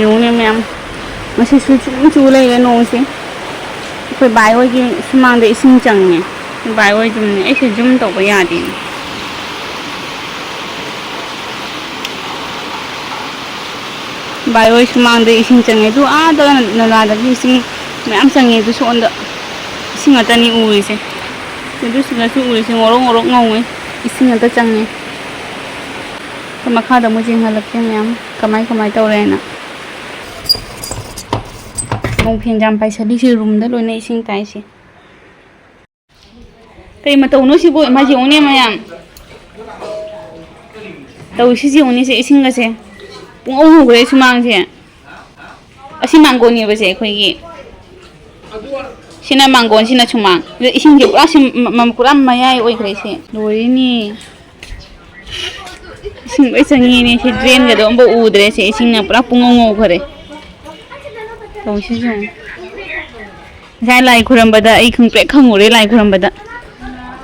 ꯌꯦꯡꯉꯨꯅꯦ ꯃꯌꯥꯝ ꯉꯁꯤꯁꯨ ꯆꯨ ꯂꯩꯔꯦ ꯅꯣꯡꯁꯦ ꯑꯩꯈꯣꯏ ꯕꯥꯏ ꯍꯣꯏꯒꯤ ꯁꯨꯃꯥꯡꯗ ꯏꯁꯤꯡ ꯆꯪꯉꯦ ꯕꯥꯏ ꯍꯣꯏ ꯖꯨꯝꯅꯦ ꯑꯩꯁꯦ ꯖꯨꯝ ꯇꯧꯕ ꯌꯥꯗꯦ ꯕꯥꯏ ꯍꯣꯏ ꯁꯨꯃꯥꯡꯗ ꯏꯁꯤꯡ ꯆꯪꯉꯦ ꯑꯗꯨ ꯑꯥꯗ ꯅꯂꯥꯗꯒꯤ ꯏꯁꯤꯡ ꯃꯌꯥꯝ ꯆꯪꯉꯦ ꯑꯗꯨ ꯁꯣꯟꯗ ꯏꯁꯤꯡ ꯉꯥꯛꯇꯅꯤ ꯎꯔꯤꯁꯦ ꯑꯗꯨꯁꯤꯡꯅꯁꯨ ꯎꯔꯤꯁꯦ ꯉꯧꯔꯣꯛ ꯉꯧꯔꯣꯛ ꯉꯧꯉꯩ ꯏꯁꯤꯡ ꯉꯥꯛꯇ ꯆꯪꯉꯦ ꯃꯈꯥꯗ ꯑꯃꯨꯛ ꯌꯦꯡꯍꯜꯂꯛꯀꯦ ꯃꯌꯥꯝ ꯀꯃꯥꯏ ꯇꯧꯔꯦꯅ ꯅꯣꯡ ꯐꯦꯟꯖꯥꯝ ꯄꯥꯏꯁꯜꯂꯤꯁꯦ ꯔꯨꯝꯗ ꯂꯣꯏꯅ ꯏꯁꯤꯡ ꯇꯥꯏꯁꯦ ꯀꯩ ꯃꯇꯧꯅꯣ ꯁꯤꯕꯨ ꯏꯃꯥ ꯌꯦꯡꯉꯨꯅꯦ ꯃꯌꯥꯝ ꯇꯧꯔꯤꯁꯤ ꯌꯦꯡꯉꯨꯅꯦꯁꯦ ꯏꯁꯤꯡꯒꯁꯦ ꯄꯨꯡꯉꯧ ꯉꯧꯈ꯭ꯔꯦ ꯁꯨꯃꯥꯡꯁꯦ ꯑꯁꯤ ꯃꯥꯡꯒꯣꯟꯅꯦꯕꯁꯦ ꯑꯩꯈꯣꯏꯒꯤ ꯁꯤꯅ ꯃꯥꯡꯒꯣꯟ ꯁꯤꯅ ꯁꯨꯃꯥꯡ ꯑꯗ ꯏꯁꯤꯡꯁꯦ ꯄꯨꯔꯥ ꯃꯌꯥꯏ ꯑꯣꯏꯈ꯭ꯔꯦꯁꯦ ꯂꯣꯏꯔꯤꯅꯤ इसिंग लोई चंगीने से ड्रेन गदो अम्बो उद्रे से इसिंग ना पूरा पुंगो ngꯧꯈꯔꯦ तौसिजों जाय लाई खुरंबदा आई खंगप्रे खंगुरे लाई खुरंबदा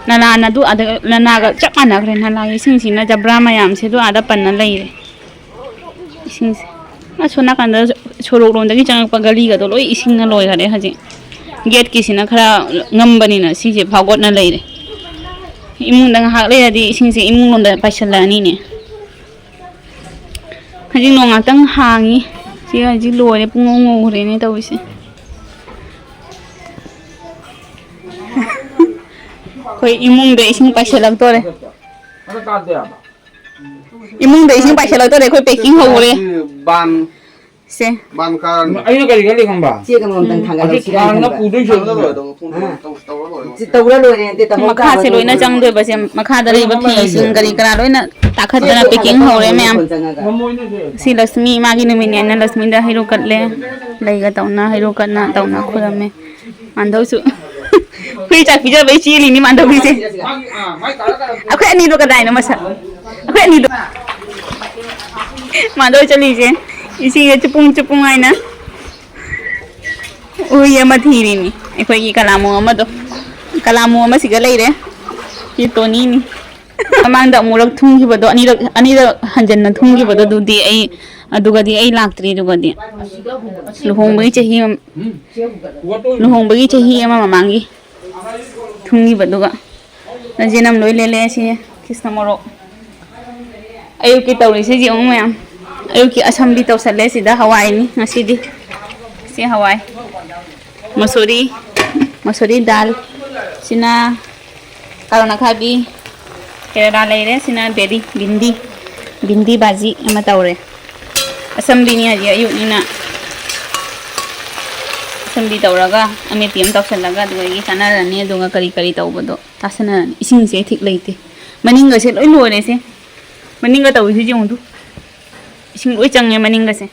नाना नदु अद नानागा चप मानखरे नाला इसिंग सिना जब्रा मयाम से दु आदा पन्ना लैरे इसिंग से असोना कांदा सोरोक रोंदगी चंगपा गली गदो लोई इसिंग ना लोय खरे हजे गेट किसिना खरा ngambani सिजे फागोटना लैरे इमुंग दंग हाक लेरदी इसिंग से इमुंग लोंदा पाइसलानी ने हजी नोंगातंग हांगी सी हजी लोरे पुंगो ngौरेने तौइसे कोई इमुंग दे इसिंग पाइसलक तोरे इमुंग दे इसिंग पाइसलक तोरे कोई पैकिंग होरे बान से बान कार अयो करी खंबा चे कम तंग थांगा कारना पुदु जो तौरा लोरे ते तम मखा से लोइना चंग दोय बसे मखा द लेबा फी सिंग करी करा लोइना ताखदना पैकिंग होरे मैम सी लक्ष्मी मागी नमिने न लक्ष्मी दा हिरो कटले लैगा तौना हिरो कटना तौना खुरमे मांदौसु हुई चा पिजा बै चीली नि मांदौ बिसे अखै अनि दो कदाइनो मसा अखै अनि दो मांदौ चली जे इसी चुपुंग आइना उई अमा थीरिनी अखोई कलामो अमदो कलामो अमा सिगा लेरे ये तोनी नि ममांदा मुरक थुंगिबदो अनिरक हंजन थुंगिबदो दुदी आई अदुगदी आई लाक्त्री दुगदी लुहोंबगी चही अमा ममांगी थुंगिबदुगा नजेनम लोई लेले सि कृष्ण मोरो अयुकी तौरिसे जिउ मयाम अयुकी असम्बली तौसले सिदा हवाईनी ngasiदी si hawai masuri dal sina kalona khabi kerala leire sina bedi bindi baji ama taure assembly ni aji ayunina assembly tauraga ame pm tausalaga dugi sanarani dunga kari taubodo tasana ising se thik leite maninga se loi lore se maninga tawisi jongdu ising loi change maninga se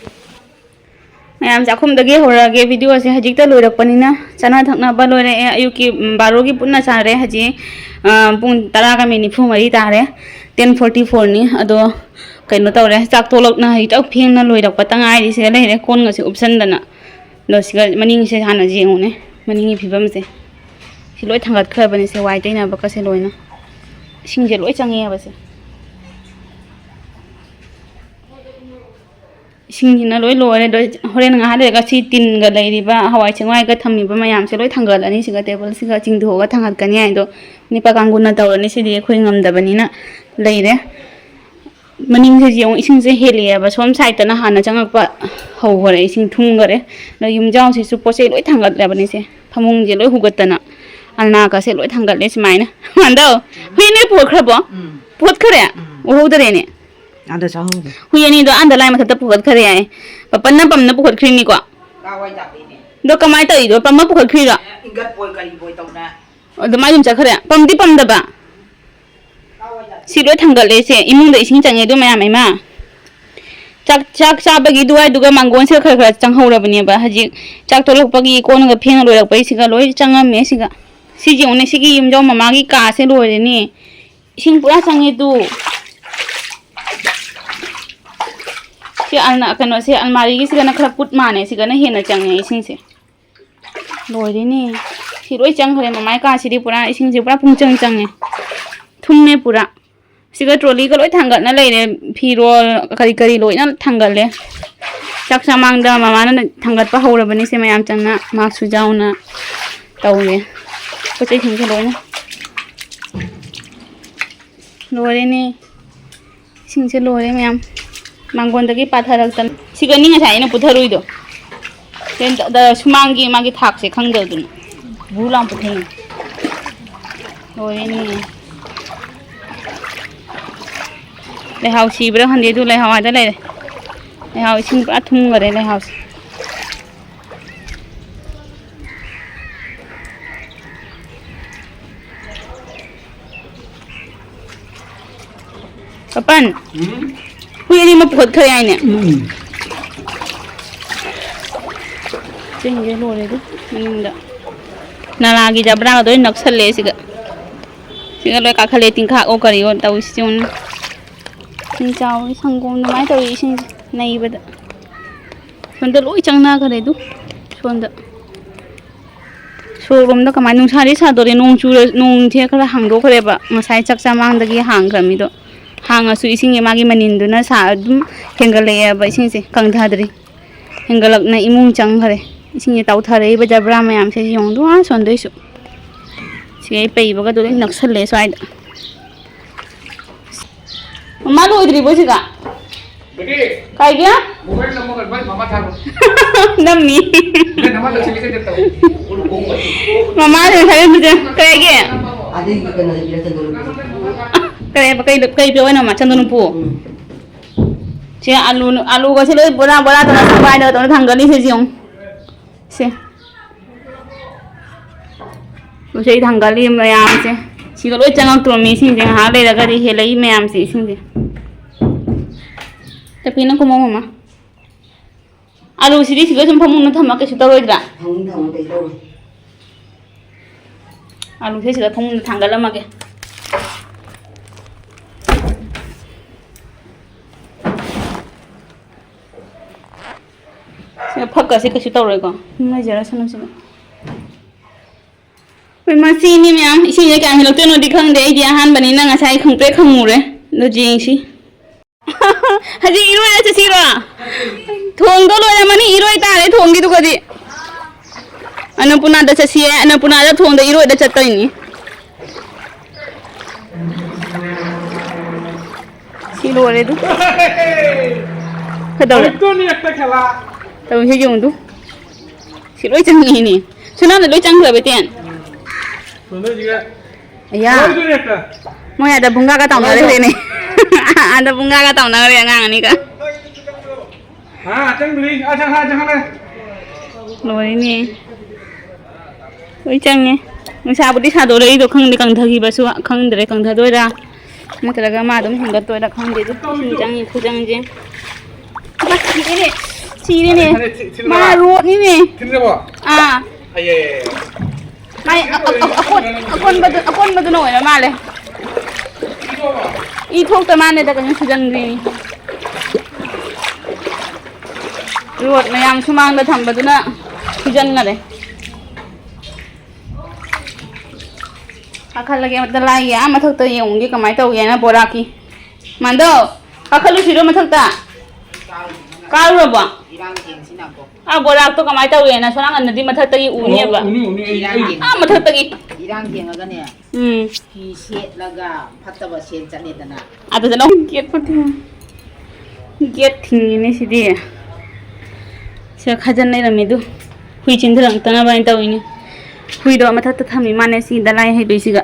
ma'am चाखुमदगे होरगे video से हजिकता लोइरकपनिना चना थकनाबा लोइरे अयुकी 12 की पुन्ना चारे हजि पुंग 10 का minute 4 तारे 10:44 नि अदो कइनो तौरे चाक तोलकना हिटा फेंगना लोइरकपा तंगाइरि से लेरे कोनगसे उपसनदना दसिगा मनिंग से हाना जेंगुने मनिंगी फिबम से सि लोइ थांगत खबनि से वाइ तैना बकसे लोइना सिंजे लोइ चंगे बसे सिंगिना लोइ लोरे होरेन nga le ga si tin ga leiriba hawai chengwai ga thamiba mayam se loi thangal ani siga table siga chingdo ga thangat kani ai do nipa kanguna tawrani sidi khoi ngamdabani na leire maning se jiong ising se hele ba som side na hana changakpa hau hore ising thung gare no yumjao se su pose loi thangat labani se phamung je loi hugatana alna ka se loi thangal le simaina mando huine pot khrabo pot khare o hodare ne ada chahu हुई नि दो अंदर लाइ मथत पुखत खरे आए पपन्ना पमना पुखत खरिनी को कावai japi ne दो कमाई तई दो Pamma पुखत खरिरा ingat boy kali boy tauna दो माजुम चखरे पमदी पमदबा सिलो थंगले से इमुंग द इसिंग चंगे दो मया मैमा चाक चाबगी दुआई दुगा मांगोन से खर खर चंगहौरबनी बा हजि चाक तोलकपगी कोनगा फेंग लोइरकपै सिगा लोइ चंगमे सिगा सिजि उने सिगी युमजौ ममागी का से लोइरेनी इसिंग पुरा चंगे दु से अलना कनो से अलमारी की सिगना खरा पुट माने सिगना हेना चंगे इसिंग से लोइरेनी सि लोइ चंगखरे ममाई का सिदि पुरा इसिंग से पुरा पुंचंग चंगे थुमने पुरा सिगा ट्रॉली को लोइ थांगतना लेरे फिरोल करी लोइना थांगले ꯆꯥꯛ ꯆꯥꯃꯥꯡꯗ ꯃꯃꯥꯅ ꯊꯥꯡꯒꯠꯄ ꯍꯧꯔꯕꯅꯤ ꯁꯦ ꯃꯌꯥꯝ ꯆꯪꯅ ꯃꯥꯛꯁꯨ ꯌꯥꯎꯅ ꯇꯧꯔꯦ ꯄꯣꯠ ꯆꯩꯁꯤꯡꯁꯦ ꯂꯣꯏꯅ ꯂꯣꯏꯔꯦꯅꯦ ꯏꯁꯤꯡꯁꯦ ꯂꯣꯏꯔꯦ ꯃꯌꯥꯝ ꯃꯥꯡꯒꯣꯟꯗꯒꯤ ꯄꯥꯊꯔꯛꯇꯅ ꯁꯤꯒꯅꯤ ꯉꯁꯥꯏ ꯑꯩꯅ ꯄꯨꯊꯔꯨꯏꯗꯣ ꯁꯨꯃꯥꯡꯒꯤ ꯃꯥꯒꯤ ꯊꯥꯛꯁꯦ ꯈꯪꯗꯕꯗꯨꯅ ꯕꯨ ꯂꯥꯎ ꯄꯨꯊꯩꯅꯤ ꯂꯣꯏꯔꯦꯅꯦ ꯂꯩꯍꯥꯎ ꯁꯤꯕ꯭ꯔꯥ ꯈꯪꯗꯦ ꯑꯗꯨ ꯂꯩꯍꯥꯎ ꯑꯥꯗ ꯂꯩꯔꯦ ꯂꯩꯍꯥꯎ ꯏꯁꯤꯡ ꯄꯨꯔꯥ ꯊꯨꯝꯈꯔꯦ ꯂꯩꯍꯥꯎꯁꯦ Kapan? Huy ini mau buat kaya ini. Tinggi luar itu, enggak. Nah lagi jabra atau ini naksal le sih gak. Sih kalau kakak liatin kak oh kari oh tahu sih un. Sing jauh sanggung namai tahu sing naik beda. Sonda lu icang na kari itu, sonda. Showroom dah kemana nung cari sadori nung curi nung dia kalau hangdo kari ba, masai cak samang dagi hang kami itu. Hang asu ising magi manindu na sa adum henggale ba ising se kang dhadri henggalak na imung chang khare ising tau thare ba jabra mayam se yong du a son doi su se pei ba ga do naksal le swai da mama lo idri bo si ka बेटी kai gya mobile number भाई मामा था nammi मैं number अच्छे से देता हूं mama le thare bu kai gya Ada yang kena dia tengok. kai pe wana ma chandonu pu che alu ga se le bora bora ta sa bai da ta thangali se jiong se lo sei thangali mayam se si ga loi changam to mi sing jeng ha le da ga ri he lai mayam se sing je ta pina ko mama alu si ri si ga sum phamu na thama ke su ta roi dra Thằng đây đâu. alu se si ga phamu na thangala ma ke phakka se kachu tawroi ko mai jara sanam se oi ma si ni myam isi ye kan helok no di khang de ai dia han bani na nga sai khang pe khang mu re no jing si haji iro ya si ro thong do lo ya mani iro ta re thong gi du ko di anapuna da se si anapuna da thong da iro da chatai ni si lo re du kadau तो नहीं लगता खेला tao sẽ dùng tu chỉ lối chân gì nè cho nó là lối chân rồi bây tiền सुनो जी का ya तो नहीं लगता mau ada bunga ka tao na đây này ada bunga ka tao na đây ngang này cả हां चंग ली अच्छा हां चंग ले lối nè lối chân nè mình sao bữa sao đồ đấy đồ không đi cần thagi bà su không để cần thagi ra mà cái là mà đúng hình tôi đã không để được chân như chân gì bắt gì nè chi nè mà ruột nè ठीक है बा à आयेไม่คนมาตัวหน่อยแล้วมาเลยอีทุกตัวมาเนี่ยแต่ก็ยังสุดนี่รวดมายามชั่วโมงเดินทำแบบนั้นสุดนั่นเลยอาคาลगे मतलब लाई या मतलब तो ये होंगे कमाई तो ये ना बोरा की मान दो आखलू शिरो मतलब ता काल रबा Irang yang sini aku. आ बोरा तो कमाई तो ये ना सोना नदी मतलब तो ये ऊनी है बा उनी आ मतलब तो ये Irang yang agak ni. Ki set laga patah bahasa cakap ni tanah. आता जरा गेट पर थी गेट थी ने सीधे से खजन नहीं रमी दो हुई चिंता रंगता ना बाइन तो इन्हें हुई दो मतलब तो थमी माने सी दलाई है बेसी का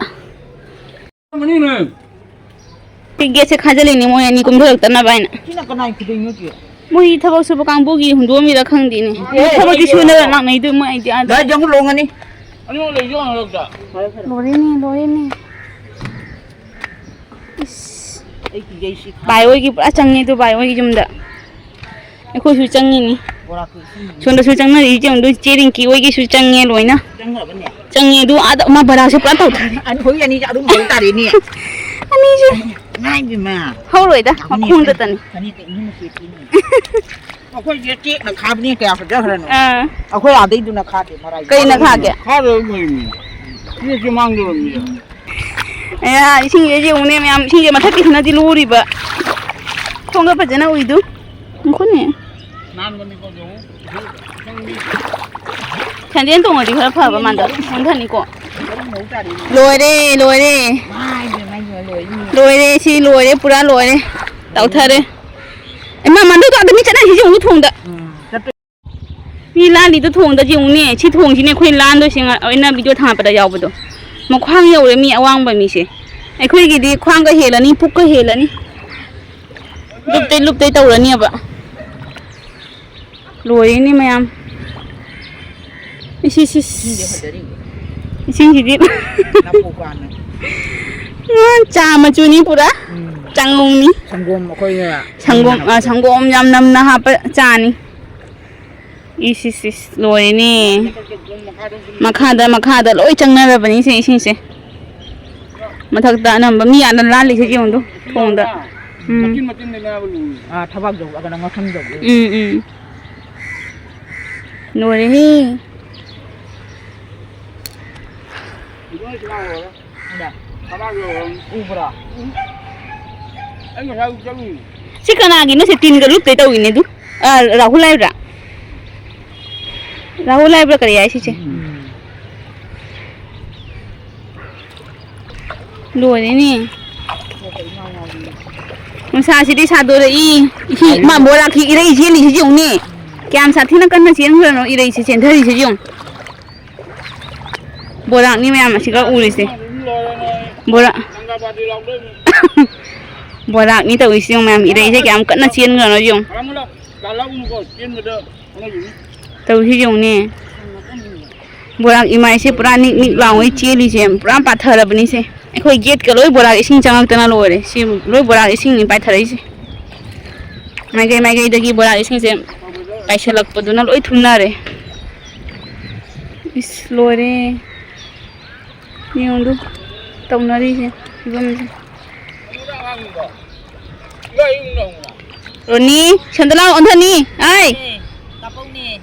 मनी ने गेट से खजल इन्हें मोया नहीं कुम रंगता ना बाइन Kina kena ikut ini tu. मोही थबक सुबह काम बोगी हुंदो मेरा खंग दी ने थबक की सुने रंग नहीं तो मोया इधर Dah jangan longan ni. अनि ले जो ना लगता लोरे ने Iki jadi बाय वो की पूरा चंगे तो बाय वो की जुम्दा एको सु चंगे नहीं orang tu. सुंदर सु चंगे नहीं जो उन्दो चेरिंग की वो की सु चंगे लोई ना Jangan apa ni. चंगे दो आधा माँ बड़ा से पूरा तो Anu hui ani jadi rumah tadi ni. अनि जे Nai bima. hau rồi đó mà không được tận Tadi tu ini mesti ini. Aku jadi nak kah ni kaya apa dah kan? à Aku ada itu nak kah di marai. cây nó khác kìa खा रहे हो ये जो मांग रहे हो à xin cái gì uống em xin cái mà thắt cái nó đi lùi đi bợ không có phải cái nào uy du không có nè ꯅꯥꯟꯕꯅꯤꯀꯣ ꯌꯦꯡꯉꯨ ꯆꯪꯕꯤ ꯁꯟꯗꯦꯟ ꯇꯣꯡꯉꯗꯤ ꯈꯔ ꯐꯕ ꯃꯥꯟꯗ ꯍꯣꯟꯊꯅꯤꯀꯣ Cái mũ trà đi. ꯂꯣꯏꯔꯦ ꯂꯣꯏꯔꯦ Mai vừa lưỡi gì. ꯂꯣꯏꯔꯦ ꯁꯤ ꯂꯣꯏꯔꯦ ꯄꯨꯔꯥ ꯂꯣꯏꯔꯦ ꯇꯧꯊꯔꯦ ꯏꯃꯥ ꯃꯟꯗꯨꯗꯣ ꯑꯗ ꯃꯤ ꯆꯠꯅꯩꯁꯤ ꯌꯦꯡꯉꯨ ꯊꯣꯡꯗ ꯃꯤ ꯂꯥꯟꯗꯤꯗꯣ ꯊꯣꯡꯗ ꯌꯦꯡꯉꯨꯅꯦ ꯁꯤ ꯊꯣꯡꯁꯤꯅꯦ ꯑꯩꯈꯣꯏ ꯂꯥꯟꯗꯣꯏꯁꯤ ꯑꯩꯅ ꯚꯤꯗꯤꯑꯣ ꯊꯥꯡꯒꯠꯄꯗ ꯌꯥꯎꯕꯗꯣ ꯃꯈ꯭ꯋꯥꯡ ꯌꯧꯔꯦ ꯃꯤ ꯑꯋꯥꯡꯕ ꯃꯤꯁꯦ ꯑꯩꯈꯣꯏꯒꯤꯗꯤ ꯈ꯭ꯋꯥꯡꯒ ꯍꯦꯜꯂꯅꯤ ꯄꯨꯛꯀ ꯍꯦꯜꯂꯅꯤ ꯂꯨꯞꯇꯩ ꯂꯨꯞꯇꯩ ꯇꯧꯔꯅꯤꯕ ꯂꯣꯏꯔꯦꯅꯦ ꯃꯌꯥꯝ Hindi phải đi. 이싱시지 Nó phụ quan này. ꯆꯥ ꯃꯆꯨꯅꯤ ꯄꯨꯔꯥ ꯆꯥꯡꯉꯧꯅꯤ Sangom khơi nè. ꯁꯪꯒꯣꯝ ꯌꯥꯝ ꯅꯝꯅ ꯍꯥꯞꯄ ꯆꯥꯅꯤ 이시 ꯂꯣꯏꯔꯦꯅꯦ ꯃꯈꯥꯗ ꯂꯣꯏ ꯆꯪꯅꯔꯕꯅꯤ ꯁꯤ ꯏꯁꯤꯡꯁꯦ ꯃꯊꯛꯇ ꯑꯅꯝꯕ ꯃꯤ ꯌꯥꯝꯅ ꯂꯥꯜꯂꯤꯁꯦ ꯌꯦꯡꯉꯨ ꯊꯣꯡꯗ ꯃꯆꯤꯟ ꯃꯆꯤꯟꯗꯅꯦꯕ ꯂꯨꯏ Thabak dầu cái nó ngâm dầu. ꯂꯣꯏꯔꯦꯍꯦ 이거 지나고 Nè. 가방으로 Ubra. anh sao chẳng ꯁꯤ ꯀꯅꯥꯒꯤꯅꯣ ꯁꯤ ꯇꯤꯟꯒ ꯂꯨꯞꯇꯩ ꯇꯧꯏꯅꯦ ꯑꯗꯨ ꯔꯥꯍꯨꯜ ꯍꯥꯏꯕ꯭ꯔꯥ ꯔꯥꯍꯨꯜ ꯍꯥꯏꯕ꯭ꯔꯥ ꯀꯔꯤ ꯍꯥꯏ ꯁꯤꯁꯦ ꯂꯣꯏꯔꯦꯅꯦ ꯅꯨꯡꯁꯥꯁꯤꯗꯤ ꯁꯥꯗꯣꯔꯛꯏ ꯃꯥ ꯕꯣꯔꯥꯛꯀꯤ ꯏꯔꯩ ꯆꯦꯜꯂꯤꯁꯤ ꯌꯦꯡꯉꯨꯅꯦ ꯀꯌꯥꯝ ꯁꯥꯊꯤꯅ ꯀꯟꯅ ꯆꯦꯟꯈ꯭ꯔꯅꯣ ꯏꯔꯩꯁꯤ ꯆꯦꯟꯊꯔꯤꯁꯤ ꯌꯦꯡꯉꯨ ꯕꯣꯔꯥꯛꯅꯤ ꯃꯌꯥꯝ ꯑꯁꯤꯒ ꯎꯔꯤꯁꯦ ꯕꯣꯔꯥꯛ ꯕꯣꯔꯥꯛꯅꯤ ꯇꯧꯔꯤꯁꯤ ꯌꯦꯡꯉꯨ ꯃꯌꯥꯝ ꯏꯔꯩꯁꯦ ꯀꯌꯥꯝ ꯀꯟꯅ ꯆꯦꯟꯈ꯭ꯔꯅꯣ ꯌꯦꯡꯉꯨ ꯇꯧꯔꯤꯁꯤ ꯌꯦꯡꯉꯨꯅꯦ ꯕꯣꯔꯥꯛ ꯏꯃꯥꯏꯁꯦ ꯄꯨꯔꯥ ꯅꯤꯛ ꯅꯤꯛ ꯂꯥꯎꯉꯩ ꯆꯦꯜꯂꯤꯁꯦ ꯄꯨꯔꯥ ꯄꯥꯊꯔꯕꯅꯤꯁꯦ ꯑꯩꯈꯣꯏ ꯒꯦꯠꯀ ꯂꯣꯏ ꯕꯣꯔꯥꯛ ꯏꯁꯤꯡ ꯆꯪꯉꯛꯇꯅ ꯂꯣꯏꯔꯦ ꯁꯤ ꯂꯣꯏ ꯕꯣꯔꯥꯛ ꯏꯁꯤꯡꯅꯤ ꯄꯥꯏꯊꯔꯛꯏꯁꯦ ꯃꯥꯏꯀꯩꯗꯒꯤ ꯕꯣꯔꯥꯛ ꯏꯁꯤꯡꯁꯦ ꯄꯥꯏꯁꯜꯂꯛꯄꯗꯨꯅ ꯂꯣꯏ ꯊꯨꯝꯅꯔꯦ 이씨 ꯂꯣꯏꯔꯦ ꯌꯦꯡꯉꯨ ꯇꯧꯅꯔꯤꯁꯦ ꯐꯤꯕꯝꯁꯦ ꯔꯣꯅꯤ ꯁꯟꯗꯂꯥꯎ ꯑꯣꯟꯊꯅꯤ ꯑꯩ Kapong nè.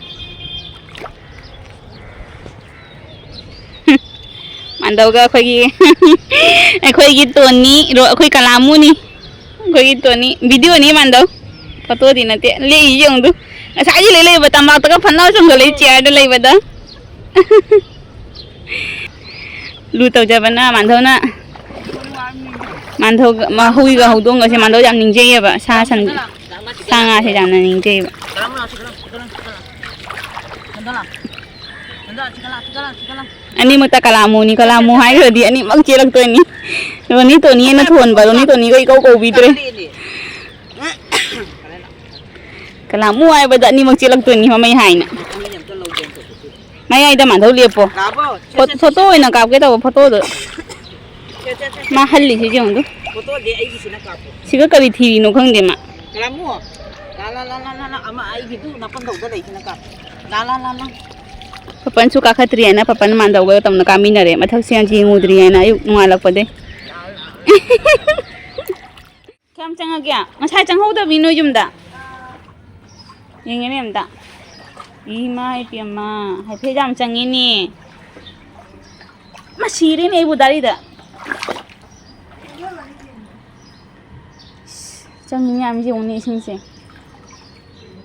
ꯃꯥꯟꯗꯧꯒ ꯑꯩꯈꯣꯏꯒꯤ ꯇꯣꯟꯅꯤ ꯑꯩꯈꯣꯏ ꯀꯂꯥꯃꯨꯅꯤ ꯑꯩꯈꯣꯏꯒꯤ ꯇꯣꯟꯅꯤ ꯚꯤꯗꯤꯑꯣꯅꯤ ꯃꯥꯟꯗꯧ ꯐꯣꯇꯣꯗꯤ ꯅꯠꯇꯦ ꯂꯦꯛꯏ ꯌꯦꯡꯉꯨ ꯉꯁꯥꯏꯒꯤ ꯂꯩꯕ ꯇꯝꯄꯥꯛꯇꯒ ꯐꯟꯅ ꯆꯣꯡꯈꯠꯂꯛꯏ ꯆꯤꯌꯔꯗ ꯂꯩꯕꯗ ꯂꯨ ꯇꯧꯖꯕꯅ ꯃꯥꯟꯗꯧꯒ ꯍꯨꯏꯒ ꯍꯧꯗꯣꯡꯒꯁꯦ ꯃꯥꯟꯗꯧ ꯌꯥꯝ ꯅꯤꯡꯖꯩꯌꯦꯕ ꯁꯥ ꯉꯥꯁꯦ ꯌꯥꯝꯅ ꯅꯤꯡꯖꯩꯌꯦꯕ ꯑꯅꯤꯃꯛꯇ ꯀꯂꯥꯃꯨꯅꯤ ꯀꯂꯥꯃꯨ ꯍꯥꯏꯈ꯭ꯔꯗꯤ ꯑꯅꯤꯃꯛ ꯆꯦꯜꯂꯛꯇꯣꯏꯅꯤ ꯔꯣꯅꯤ ꯇꯣꯅꯤꯅ ꯊꯣꯟꯕ ꯔꯣꯅꯤ ꯇꯣꯅꯤꯒ ꯏꯀꯧ ꯀꯧꯕꯤꯗ꯭ꯔꯦ ꯀꯂꯥꯃꯨ ꯍꯥꯏꯕꯗ ꯑꯅꯤꯃꯛ ꯆꯦꯜꯂꯛꯇꯣꯏꯅꯤ ꯃꯃꯩ ꯍꯥꯏꯅ ꯃꯌꯥꯏꯗ ꯃꯥꯟꯗꯧ ꯂꯦꯞꯄꯣ ꯐꯣꯇꯣ ꯑꯣꯏꯅ ꯀꯥꯞꯀꯦ ꯇꯧꯕ ꯐꯣꯇꯣꯗꯣ ꯃꯥ ꯍꯜꯂꯤꯁꯤ ꯌꯦꯡꯉꯨ ꯁꯤꯒ ꯀꯔꯤ ꯊꯤꯔꯤꯅꯣ ꯈꯪꯗꯦ ꯃꯥ ꯄꯄꯟꯁꯨ ꯀꯥꯈꯠꯇ꯭ꯔꯤ ꯍꯥꯏꯅ ꯄꯄꯟ ꯃꯥꯟꯗꯧꯒ ꯇꯝꯅ ꯀꯥꯃꯤꯟꯅꯔꯦ ꯃꯊꯛꯁꯦ ꯌꯦꯡꯉꯨꯗ꯭ꯔꯤ ꯍꯥꯏꯅ ꯑꯌꯨꯛ ꯅꯣꯡꯉꯥꯜꯂꯛꯄꯗꯩ ꯀꯌꯥꯝ ꯆꯪꯉꯒꯦ ꯉꯁꯥꯏ ꯆꯪꯍꯧꯗꯕꯤ ꯅꯣꯏ ꯌꯨꯝꯗ ꯌꯦꯡꯉꯦꯅꯦ ꯑꯝꯇ ꯏꯃꯥ ꯏꯄꯦꯝꯃ ꯍꯥꯏꯐꯦꯠ ꯌꯥꯝ ꯆꯪꯉꯤꯅꯦ ꯃꯥ ꯁꯤꯔꯦꯅꯦ ꯑꯩꯕꯨ ꯗꯥꯔꯤꯗ चंगी मैम जी उन्हीं इसी से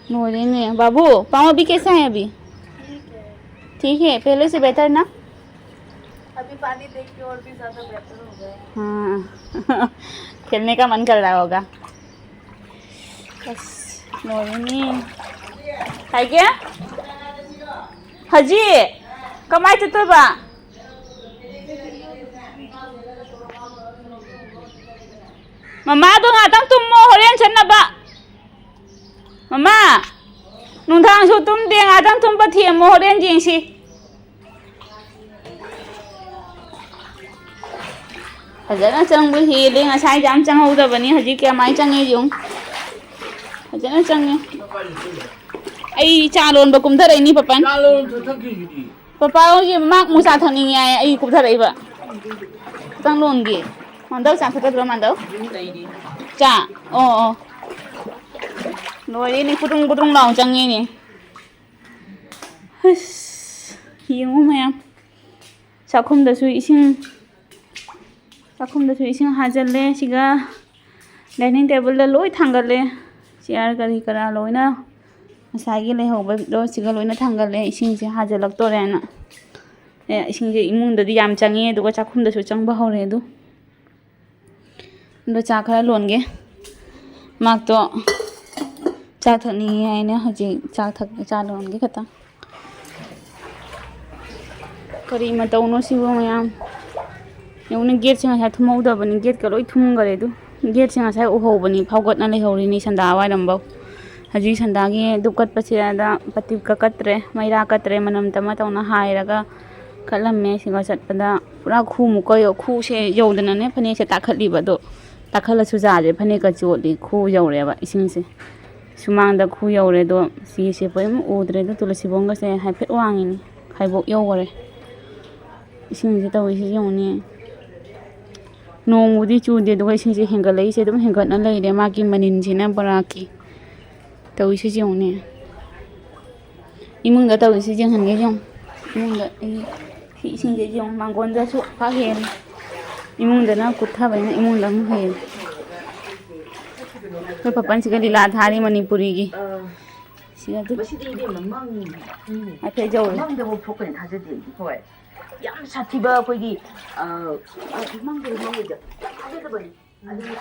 नोरे ने बाबू पाँव अभी कैसा है अभी ठीक है पहले से बेहतर ना अभी पानी देख के और भी ज्यादा बेहतर हो गया हाँ खेलने का मन कर रहा होगा बस नोरे ने है क्या हजी कमाई तो बा Mama do ngatang tummo horen chanaba Mama nungthang su tum de ngatang tum pa thiam mo horen jingsi Hajana chang bu hi le ngasai jam chang hau da bani haji kya mai chang e jung Hajana chang e ai cha lon ba kum tharai ni papan Papa ji mak musa thang ni ai ai kum tharai ba Tang lon gi Mandau sang thakat ba mandau Cha oh Loi ni putung lau chang ni Yung mayam Sakhum da su ising hajalle siga dining table la loi thangalle chair kari kara loi na ꯉꯁꯥꯏꯒꯤ ꯂꯩꯍꯧꯕꯗꯣ ꯁꯤꯒ ꯂꯣꯏꯅ ꯊꯥꯡꯒꯠꯂꯦ ꯏꯁꯤꯡꯁꯦ ꯍꯥꯖꯤꯜꯂꯛꯇꯣꯔꯦꯅ ꯏꯁꯤꯡꯁꯦ ꯏꯃꯨꯡꯗꯗꯤ ꯌꯥꯝ ꯆꯪꯉꯦ ꯑꯗꯨꯒ ꯆꯥꯛꯈꯨꯝꯗꯁꯨ ꯆꯪꯕ ꯍꯧꯔꯦ ꯑꯗꯣ ꯆꯥ ꯈꯔ ꯂꯣꯟꯒꯦ ꯃꯥꯛꯇꯣ ꯆꯥ ꯊꯛꯅꯤꯡꯉꯦ ꯍꯥꯏꯅ ꯍꯧꯖꯤꯛ ꯆꯥ ꯂꯣꯟꯒꯦ ꯈꯛꯇꯪ ꯀꯔꯤ ꯃꯇꯧꯅꯣ ꯁꯤꯕꯨ ꯃꯌꯥꯝ ꯌꯦꯡꯉꯨꯅꯦ ꯒꯦꯠꯁꯦ ꯉꯁꯥꯏ ꯊꯨꯝꯍꯧꯗꯕꯅꯤ ꯒꯦꯠꯀ ꯂꯣꯏ ꯊꯨꯝꯈꯔꯦ ꯑꯗꯨ ꯒꯦꯠꯁꯦ ꯉꯁꯥꯏ ꯎꯍꯧꯕꯅꯤ ꯐꯥꯎꯒꯠꯅ ꯂꯩꯍꯧꯔꯤꯅꯤ ꯁꯟꯗꯥ ꯋꯥꯏꯔꯝꯐꯧ ꯍꯧꯖꯤꯛ ꯁꯟꯗꯥꯒꯤ ꯙꯨꯞ ꯀꯠꯄꯁꯤꯗ ꯄꯇꯤꯞꯀ ꯀꯠꯇ꯭ꯔꯦ ꯃꯩꯔꯥ ꯀꯠꯇ꯭ꯔꯦ ꯃꯅꯝ ꯇꯝꯃ ꯇꯧꯅ ꯍꯥꯏꯔꯒ ꯀꯠꯂꯝꯃꯦ ꯁꯤꯒ ꯆꯠꯄꯗ ꯄꯨꯔꯥ ꯈꯨꯃꯨꯛꯀ ꯈꯨꯁꯦ ꯌꯧꯗꯅꯅꯦ ꯐꯅꯦꯛꯁꯦ ꯇꯥꯈꯠꯂꯤꯕ ꯑꯗꯣ ꯇꯥꯈꯠꯂꯁꯨ ꯖꯥꯁꯦ ꯐꯅꯦꯛꯀ ꯆꯣꯠꯂꯤ ꯈꯨ ꯌꯧꯔꯦꯕ ꯏꯁꯤꯡꯁꯦ ꯁꯨꯃꯥꯡꯗ ꯈꯨ ꯌꯧꯔꯦ ꯑꯗꯣ ꯁꯤꯁꯦ ꯄꯣꯏꯝ ꯎꯗ꯭ꯔꯦ ꯑꯗꯣ ꯇꯨꯂꯁꯤꯕꯣꯡꯒꯁꯦ ꯍꯥꯏꯐꯦꯠ ꯋꯥꯡꯉꯤꯅꯤ ꯈꯥꯏꯕꯣꯛ ꯌꯧꯈꯔꯦ ꯏꯁꯤꯡꯁꯦ ꯇꯧꯔꯤꯁꯤ ꯌꯦꯡꯉꯨꯅꯦ ꯅꯣꯡꯕꯨꯗꯤ ꯆꯨꯗꯦ ꯑꯗꯨꯒ ꯏꯁꯤꯡꯁꯦ ꯍꯦꯟꯒꯠꯂꯛꯏꯁꯦ ꯑꯗꯨꯝ ꯍꯦꯟꯒꯠꯅ ꯂꯩꯔꯦ ꯃꯥꯒꯤ ꯃꯅꯤꯟꯁꯤꯅ ꯕꯣꯔꯥꯛꯀꯤ ꯇꯧꯔꯤꯁꯤ ꯌꯦꯡꯉꯨꯅꯦ ꯏꯃꯨꯡꯗ ꯇꯧꯔꯤꯁꯤ ꯌꯦꯡꯍꯟꯒꯦ ꯌꯦꯡꯉꯨ ꯏꯃꯨꯡꯗ ꯁꯤ ꯏꯁꯤꯡꯁꯦ ꯌꯦꯡꯉꯨ ꯃꯥꯡꯒꯣꯟꯗꯁꯨ ꯄꯥꯛ ꯍꯦꯜꯂꯦ ꯏꯃꯨꯡꯗꯅ ꯀꯨꯠꯊꯕꯅꯤꯅ ꯏꯃꯨꯡꯗ ꯑꯃꯨꯛ ꯍꯦꯜꯂꯦ ꯑꯩꯈꯣꯏ ꯄꯥꯄꯟꯁꯤꯒ ꯂꯤꯂꯥ ꯊꯥꯔꯤ ꯃꯅꯤꯄꯨꯔꯤꯒꯤ ꯁꯤꯒ ꯑꯗꯨꯝ ꯍꯥꯏꯐꯦꯠ ꯌꯧꯔꯦ ꯃꯪꯗꯕꯨ ꯊꯣꯛꯀꯅꯤ ꯊꯥꯖꯗꯦ ꯍꯣꯏ ꯌꯥꯝ ꯁꯥꯊꯤꯕ ꯑꯩꯈꯣꯏꯒꯤ ꯃꯪꯗ ꯊꯥꯖꯗꯕꯅꯤ ꯑꯗꯨꯅ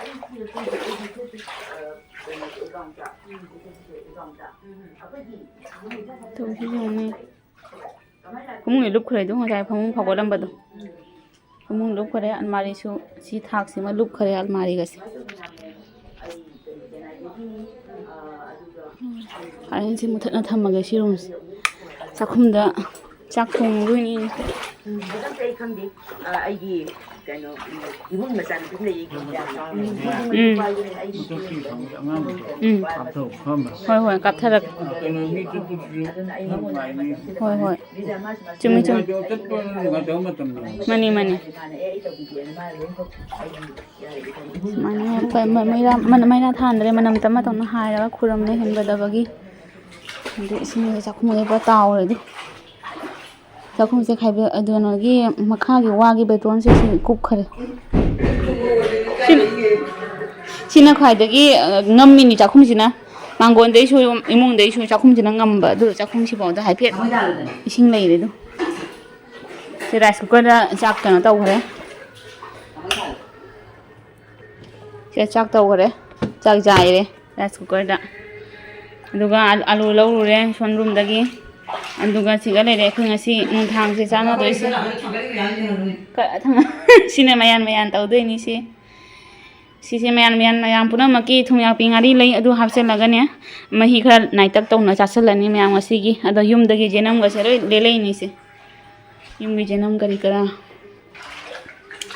ꯇꯧꯔꯤꯁꯤ ꯌꯦꯡꯉꯨꯅꯦ ꯐꯃꯨꯡꯗ ꯂꯨꯞꯈ꯭ꯔꯦ ꯑꯗꯨ ꯉꯁꯥꯏ ꯐꯃꯨꯡ ꯐꯥꯎꯒꯠꯂꯝꯕꯗꯣ ꯐꯃꯨꯡ ꯂꯨꯞꯈꯔꯦ ꯑꯜꯃꯥꯔꯤꯁꯨ ꯁꯤ ꯊꯥꯛꯁꯤꯃ ꯂꯨꯞꯈꯔꯦ ꯑꯜꯃꯥꯔꯤꯒꯁꯦ ꯀꯔꯦꯟꯁꯦ ꯃꯨꯊꯠꯅ ꯊꯝꯃꯒꯦ ꯁꯤ ꯔꯨꯝꯁꯦ ꯆꯥꯛꯈꯨꯝꯗ ꯆꯥꯛ ꯊꯣꯡꯗꯣꯏꯅꯤ ꯃꯊꯛꯇ ꯑꯩ ꯈꯪꯗꯦ ꯑꯩꯒꯤ ꯀꯩꯅꯣ ꯏꯕꯨꯡ ꯃꯆꯥꯅꯨꯄꯤ ꯂꯩꯌꯦ ꯍꯣꯏ ꯍꯣꯏ ꯀꯥꯞꯊꯔꯛ ꯍꯣꯏ ꯍꯣꯏ ꯆꯨꯝꯃꯤ ꯆꯨꯝꯃꯤ ꯃꯥꯅꯤ ꯃꯥꯅꯤ ꯁꯨꯃꯥꯏꯅ ꯃꯩꯔꯥ ꯊꯥꯟꯗ꯭ꯔꯦ ꯃꯅꯝ ꯇꯝꯃ ꯇꯧꯅ ꯍꯥꯏꯔꯒ ꯈꯨꯔꯝꯅ ꯍꯦꯟꯒꯗꯕꯒꯤ ꯑꯗꯨ ꯏꯁꯤꯡꯁꯦ ꯆꯥꯛꯈꯨꯝꯗ ꯄꯨꯔꯥ ꯇꯥꯎꯔꯦ ꯑꯗꯨ ꯆꯥꯛꯈꯨꯝꯁꯦ ꯀꯩꯅꯣꯒꯤ ꯃꯈꯥꯒꯤ ꯋꯥꯒꯤ ꯕꯦꯇꯣꯟꯁꯦ ꯁꯤ ꯀꯨꯞꯈꯔꯦ ꯁꯤꯅ ꯈ꯭ꯋꯥꯏꯗꯒꯤ ꯉꯝꯃꯤꯅꯤ ꯆꯥꯛꯈꯨꯝꯁꯤꯅ ꯃꯥꯡꯒꯣꯟꯗꯩꯁꯨ ꯏꯃꯨꯡꯗꯩꯁꯨ ꯆꯥꯛꯈꯨꯝꯁꯤꯅ ꯉꯝꯕ ꯑꯗꯨ ꯆꯥꯛꯈꯨꯝꯁꯤꯐꯥꯎꯗ ꯍꯥꯏꯐꯦꯠ ꯏꯁꯤꯡ ꯂꯩꯔꯦ ꯑꯗꯨ ꯁꯤ ꯔꯥꯏꯁ ꯀꯨꯀꯔꯗ ꯆꯥꯛ ꯀꯩꯅꯣ ꯇꯧꯈ꯭ꯔꯦ ꯁꯤꯗ ꯆꯥꯛ ꯇꯧꯈ꯭ꯔꯦ ꯆꯥꯛ ꯆꯥꯏꯔꯦ ꯔꯥꯏꯁ ꯀꯨꯀꯔꯗ ꯑꯗꯨꯒ ꯑꯥꯂꯨ ꯂꯧꯔꯨꯔꯦ ꯁꯣꯟ ꯔꯨꯝꯗꯒꯤ ꯑꯗꯨꯒ ꯁꯤꯒ ꯂꯩꯔꯦ ꯑꯩꯈꯣꯏ ꯉꯁꯤ ꯅꯨꯡꯊꯥꯡꯁꯦ ꯆꯥꯟꯅꯗꯣꯏꯁꯦ ꯁꯤꯅ ꯃꯌꯥꯟ ꯃꯌꯥꯟ ꯇꯧꯗꯣꯏꯅꯤ ꯁꯤꯁꯦ ꯃꯌꯥꯝ ꯄꯨꯝꯅꯃꯛꯀꯤ ꯊꯨꯝꯌꯥꯛꯄꯤ ꯉꯥꯔꯤ ꯂꯩ ꯑꯗꯨ ꯍꯥꯞꯆꯤꯜꯂꯒꯅꯦ ꯃꯍꯤ ꯈꯔ ꯅꯥꯏꯇꯛ ꯇꯧꯅ ꯆꯥꯁꯤꯜꯂꯅꯤ ꯃꯌꯥꯝ ꯉꯁꯤꯒꯤ ꯑꯗꯣ ꯌꯨꯝꯗꯒꯤ ꯖꯦꯅꯝꯒꯁꯦ ꯂꯣꯏ ꯂꯩꯅꯤꯁꯦ ꯌꯨꯝꯒꯤ ꯖꯦꯅꯝ ꯀꯔꯤ ꯀꯔꯥ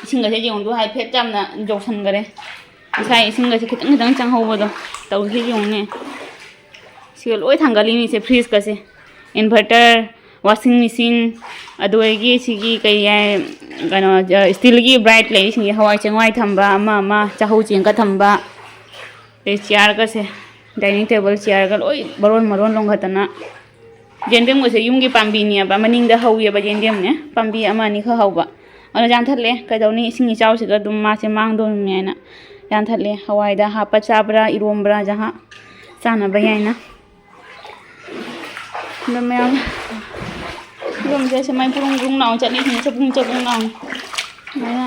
ꯏꯁꯤꯡꯒꯁꯦ ꯌꯦꯡꯉꯨꯗꯨ ꯍꯥꯏꯐꯦꯠ ꯌꯥꯝꯅ ꯌꯧꯁꯟꯈꯔꯦ ꯉꯁꯥꯏ ꯏꯁꯤꯡꯒꯁꯦ ꯈꯤꯇꯪ ꯈꯤꯇꯪ ꯆꯪꯍꯧꯕꯗꯣ ꯇꯧꯔꯤꯁꯤ ꯌꯦꯡꯉꯨꯅꯦ ꯁꯤꯒ ꯂꯣꯏ ꯊꯥꯡꯒꯠꯂꯤꯅꯤꯁꯦ ꯐ꯭ꯔꯤꯖꯀꯁꯦ ꯏꯟꯚꯔꯇꯔ ꯋꯥꯁꯤꯡ ꯃꯦꯆꯤꯟ ꯑꯗꯨꯗꯒꯤ ꯁꯤꯒꯤ ꯀꯩꯅꯣ ꯏꯁꯇꯤꯜꯒꯤ ꯕ꯭ꯔꯥꯏꯠ ꯂꯩꯔꯤꯁꯤꯡꯁꯦ ꯍꯋꯥꯏ ꯆꯦꯡꯋꯥꯏ ꯊꯝꯕ ꯑꯃ ꯆꯥꯍꯧ ꯆꯦꯡꯒ ꯊꯝꯕ ꯑꯗꯩ ꯆꯤꯌꯥꯔꯒꯁꯦ ꯗꯥꯏꯅꯤꯡ ꯇꯦꯕꯜ ꯆꯤꯌꯥꯔꯒ ꯂꯣꯏ ꯃꯔꯣꯟ ꯂꯣꯡꯈꯠꯇꯅ ꯌꯦꯟꯗꯦꯝꯒꯁꯦ ꯌꯨꯝꯒꯤ ꯄꯥꯝꯕꯤꯅꯦꯕ ꯃꯅꯤꯡꯗ ꯍꯧꯋꯦꯕ ꯌꯦꯟꯗꯦꯝꯅꯦ ꯄꯥꯝꯕꯤ ꯑꯃ ꯑꯅꯤꯈꯛ ꯍꯧꯕ ꯑꯗꯨ ꯌꯥꯟꯊꯠꯂꯦ ꯀꯩꯗꯧꯅꯤ ꯏꯁꯤꯡ ꯏꯆꯥꯎꯁꯤꯒ ꯑꯗꯨꯝ ꯃꯥꯁꯦ ꯃꯥꯡꯗꯧꯔꯤꯕꯅꯤ ꯍꯥꯏꯅ ꯌꯥꯟꯊꯠꯂꯦ ꯍꯋꯥꯏꯗ ꯍꯥꯞꯄ ꯆꯥꯕ꯭ꯔꯥ ꯏꯔꯣꯝꯕ꯭ꯔꯥ ꯖꯍꯥ ꯆꯥꯅꯕ ꯌꯥꯏꯅ ꯑꯗꯨ ꯃꯌꯥꯝ ꯔꯨꯝꯁꯦ ꯁꯨꯃꯥꯏꯅ ꯄꯨꯔꯨꯡ ꯂꯥꯎꯅ ꯆꯠꯂꯤꯁꯤꯅꯤ ꯆꯕꯨꯡ ꯂꯥꯎꯅ ꯑꯗꯨꯃꯥꯏꯅ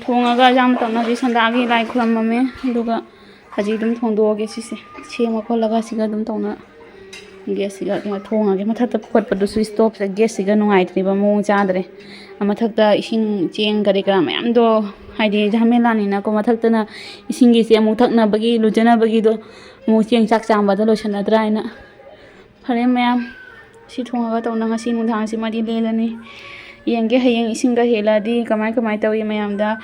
ꯊꯣꯡꯉꯒ ꯌꯥꯝ ꯇꯧꯅꯕꯤ ꯁꯟꯗꯥꯒꯤ ꯂꯥꯏ ꯈꯨꯔꯝꯃꯝꯃꯦ ꯑꯗꯨꯒ ꯍꯧꯖꯤꯛ ꯑꯗꯨꯝ ꯊꯣꯡꯗꯣꯛꯑꯒꯦ ꯁꯤꯁꯦ ꯁꯦꯝꯃ ꯈꯣꯠꯂꯒ ꯁꯤꯒ ꯑꯗꯨꯝ ꯇꯧꯅ ꯒꯦꯁꯁꯤꯒ ꯊꯣꯡꯉꯒꯦ ꯃꯊꯛꯇ ꯄꯨꯈꯠꯄꯗꯨꯁꯨ ꯏꯁꯇꯣꯞꯁꯦ ꯒꯦꯁꯁꯤꯒ ꯅꯨꯡꯉꯥꯏꯇ꯭ꯔꯤꯕ ꯃꯑꯣꯡ ꯆꯥꯗ꯭ꯔꯦ ꯃꯊꯛꯇ ꯏꯁꯤꯡ ꯆꯦꯡ ꯀꯔꯤ ꯀꯔꯥ ꯃꯌꯥꯝꯗꯣ ꯍꯥꯏꯗꯤ ꯖꯥꯃꯦꯂꯥꯅꯤꯅꯀꯣ ꯃꯊꯛꯇꯅ ꯏꯁꯤꯡꯒꯤꯁꯦ ꯑꯃꯨꯛ ꯊꯛꯅꯕꯒꯤ ꯂꯨꯖꯅꯕꯒꯤꯗꯣ ꯑꯃꯨꯛ ꯆꯦꯡ ꯆꯥꯛ ꯆꯥꯝꯕꯗ ꯂꯣꯏꯁꯟꯅꯗ꯭ꯔꯥ ꯍꯥꯏꯅ ꯐꯔꯦ ꯃꯌꯥꯝ ꯁꯤ ꯊꯣꯡꯉꯒ ꯇꯧꯅ ꯉꯁꯤ ꯅꯨꯡꯗꯥꯡꯁꯤꯃꯗꯤ ꯂꯦꯜꯂꯅꯤ ꯌꯦꯡꯒꯦ ꯍꯌꯦꯡ ꯏꯁꯤꯡꯒ ꯍꯦꯜꯂꯛꯑꯗꯤ ꯀꯃꯥꯏ ꯇꯧꯏ ꯃꯌꯥꯝꯗ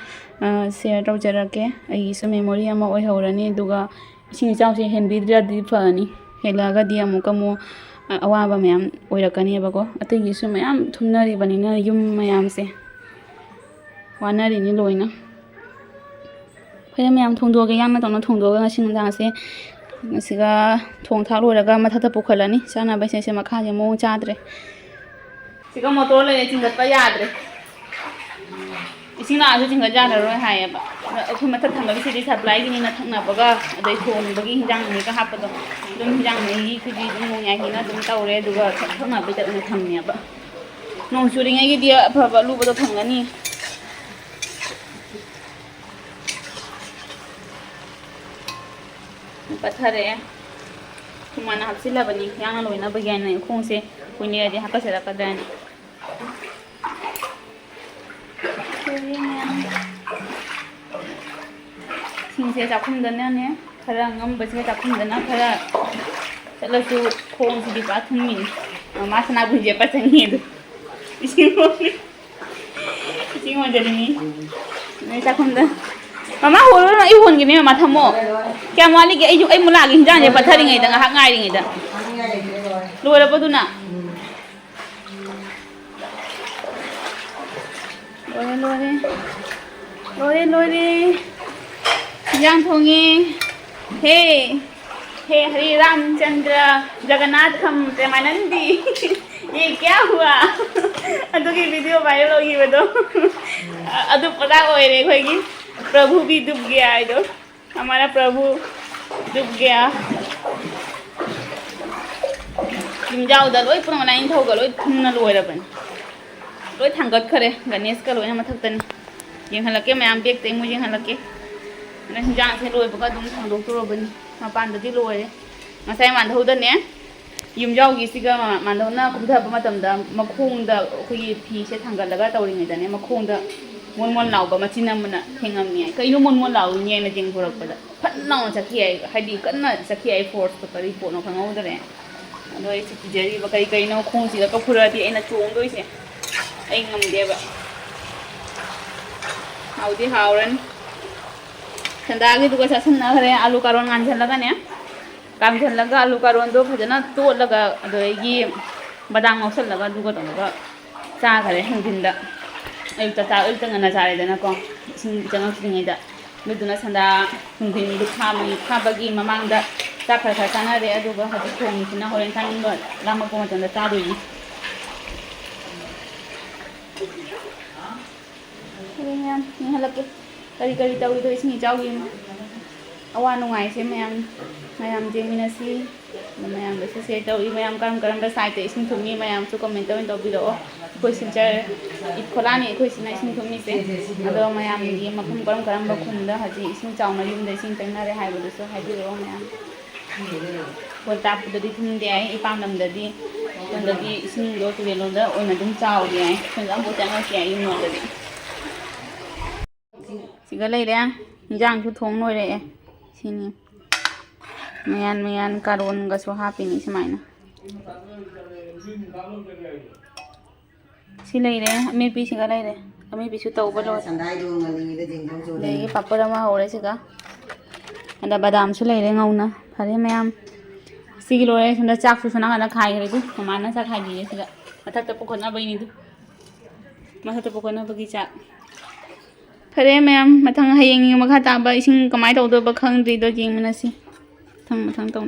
ꯁꯤꯌꯔ ꯇꯧꯖꯔꯛꯀꯦ ꯑꯩꯒꯤꯁꯨ ꯃꯦꯃꯣꯔꯤ ꯑꯃ ꯑꯣꯏꯍꯧꯔꯅꯤ ꯑꯗꯨꯒ ꯏꯁꯤꯡ ꯏꯆꯥꯎꯁꯦ ꯍꯦꯟꯕꯤꯗ꯭ꯔꯗꯤ ꯐꯅꯤ ꯍꯦꯜꯂꯛꯑꯒꯗꯤ ꯑꯃꯨꯛ ꯑꯋꯥꯕ ꯃꯌꯥꯝ ꯑꯣꯏꯔꯛꯀꯅꯦꯕꯀꯣ ꯑꯇꯩꯒꯤꯁꯨ ꯃꯌꯥꯝ ꯊꯨꯝꯅꯔꯤꯕꯅꯤꯅ ꯌꯨꯝ ꯃꯌꯥꯝꯁꯦ ꯋꯥꯅꯔꯤꯅꯤ ꯂꯣꯏꯅ ꯐꯔꯦ ꯃꯌꯥꯝ ꯊꯣꯡꯗꯣꯛꯑꯒꯦ ꯌꯥꯝꯅ ꯇꯧꯅ ꯊꯣꯡꯗꯣꯛꯑꯒ ꯉꯁꯤ ꯅꯨꯡꯗꯥꯡꯁꯦ ꯉꯁꯤꯒ ꯊꯣꯡ ꯊꯥꯛ ꯂꯣꯏꯔꯒ ꯃꯊꯛꯇ ꯄꯨꯈꯠꯂꯅꯤ ꯆꯥꯅꯕꯁꯦ ꯃꯈꯥꯁꯦ ꯃꯑꯣꯡ ꯆꯥꯗ꯭ꯔꯦ ꯁꯤꯒ ꯃꯣꯇꯣꯔ ꯂꯩꯔꯦ ꯆꯤꯡꯈꯠꯄ ꯌꯥꯗ꯭ꯔꯦ इसिंग लासु जिंगा जाररोय हायबा अखु मथा थंगबि सिदि सप्लाई गिनि ना थंगनाबगा अदै थोंबगी हिंजांग नि का हापदो दुम हिंजांग नि खुजि दुम मोया हिना दुम तौरे दुगा थंगनाबि तने थंगनेबा नोंग चुरिङै गिदि अफबा लुबदो फंगनी पत्थरे कुमाना हप्सिलाबनी यांगना लोइना बग्याना खोंसे कुनियादि हाकसरकदानी सिंसे चाखुमदने खरा ngambase चाखुमदना खरा चलसु खोंसिदि पाथुमिन मासना बुजे पसंगी दु इसिंग जलिनी ने चाखुमदा mama holo na ihon gini mama thamo kya mali ge ai mula gi hinjang je pathari ngai da ha ngai ri ngai da lora pa duna lore yang thongi he Hari Ramchandra Jagannatham Premanandi ये क्या हुआ अदु की video viral हो गई बतो अदु पता होए रे खोगी प्रभु भी डूब गया है तो हमारा प्रभु डूब गया जिमजाउ दा लोई पुरंग लाइन थौ गलोई थुमना लोइरबन लोई थांगत खरे गणेश का लोइना मथक्तन जिंहलके मयाम बेक ते मु जिंहलके न हिंजां से लोइ बका दुम थांदोक तुरबन मपान ददि लोइरे ngasai mandhौदने युमजाउगी सिगा मानदौना कुबथाब मतमदा मखोंदा अखोगी फीसे थांगलगा तौरिङैदाने मखोंदा मोनमोन लाउबा मचिन अमना थेंगमनि कइनो मोनमोन लाउनी ने जेंगपुरकपदा फन्ना चखि आइ हाइदि कन्ना चखि आइ फोर्स तो रिपोर्ट नो खंगौदरे अदो ai सिजेरी बा कइ कइनो खोंसिगा कफुरादि एना चोंगदोइसे ai ngamदेबा हाउदि हाउरन संदागी दुगा ससन्ना खरे आलू कारोन गांझलगाने कामझलगा आलू कारोंदो फजना तोलगा अदोगी बदाम मौसलगा दुगा तंगा चा खरे हंदिनदा अयुक्ता चा अयुक्तंगना चारेदना को सिंग जंगसिङैदा दुदुना संदा हंदिन दुखामी खाबगी ममांगदा चा खरा चाना रे अदुगा हजि खोंगिसिना होरेन थानिंगो लामको मतंदा चादुई Ayan, yung halaki. Kari-kari daw ito isang ijawin. Awa nung ay siya mayam jeminasi. Mayam basta siya daw mayam karam ba site isang tumi mayam su comment daw ito bilo. Ko sinjar itkolani ko sinay isang tumi se. Ado mayam di mapum karam ba kunda haji isang chaw na yung da isang tangna re hay bodo so hay bilo mayam. Kung tapo dadi hindi ay ipang nam dadi. Kung dadi isang do tulelo da o na dun chaw di ay. Kung ang buta nga siya yung mo dadi. Siga lay re hinjang su thong noi re sini mayan karon ga so happy ni samaina si lay re ami pi siga lay re ami pi su tau ba lo sandai du ngali de jing jong su le papara ma hore siga anda badam su lay re ngauna phare mayam sigi lo re sanda chak su suna kana khai re du mana sa khai di siga mathak ta pokona bai ni du mathak ta pokona bagi chak फरे ma'am मथंग हयेंग मखा ताबा इसिंग कमाय तौदो बखंग द्रिदो जेंग मनसी थंग मथंग तौ